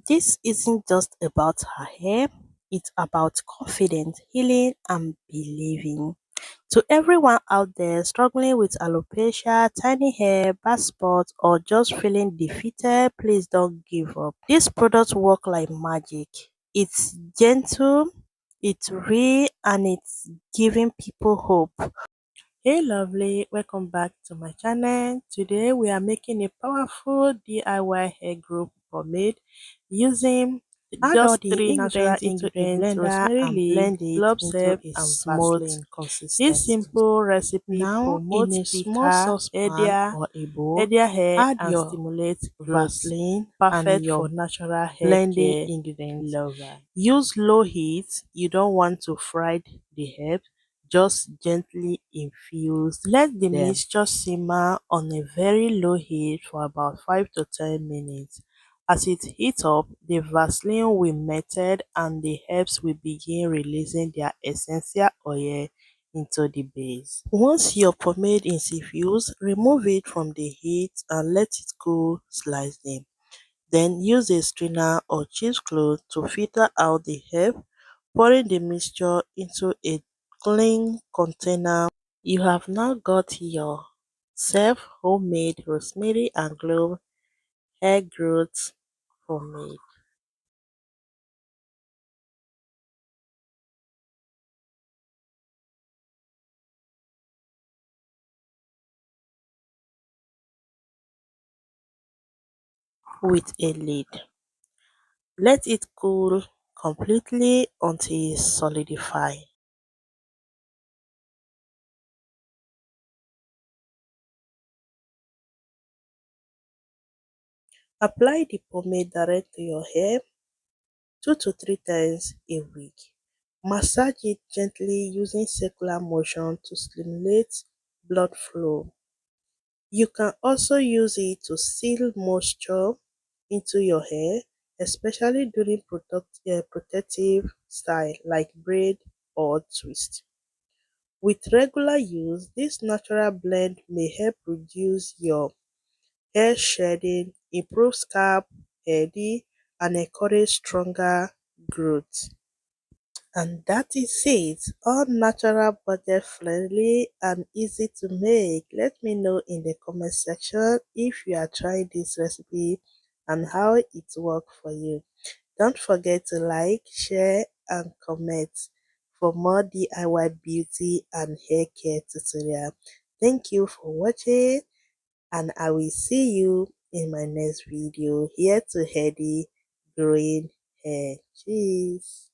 This isn't just about her hair, it's about confidence, healing, and believing. To everyone out there struggling with alopecia, tiny hair, bad spots, or just feeling defeated, please don't give up. This product works like magic. It's gentle, it's real, and it's giving people hope. Hey lovely, welcome back to my channel. Today we are making a powerful DIY hair growth pomade using Add all just the three natural ingredients into a ingredients, blender rosemary and leaf, blend it clove into sap, a and smooth Vaseline. This consistency. simple recipe Now, in promotes a small thicker, saucepan or a bowl, healthier hair add and your stimulates growth. Vaseline and Perfect for your natural hair blending care ingredients. lover. Use low heat. You don't want to fry the herbs, just gently infuse. Let the Them. mixture simmer on a very low heat for about 5 to 10 minutes. As it heats up, the Vaseline will melt and the herbs will begin releasing their essential oil into the base. Once your pomade is infused, remove it from the heat and let it cool slightly. Then use a strainer or cheesecloth to filter out the herb, pouring the mixture into a clean container. You have now got your self-homemade rosemary and clove hair growth pomade. With a lid. Let it cool completely until it solidifies. Apply the pomade direct to your hair 2 to 3 times a week. Massage it gently using circular motion to stimulate blood flow. You can also use it to seal moisture into your hair, especially during protective style like braid or twist. With regular use, this natural blend may help reduce your hair shedding, improve scalp health, and encourage stronger growth. And that is it. All natural, budget friendly, and easy to make. Let me know in the comment section if you are trying this recipe and how it worked for you. Don't forget to like, share, and comment for more DIY beauty and hair care tutorial. Thank you for watching, and I will see you in my next video. Here to healthy growing hair. Cheers.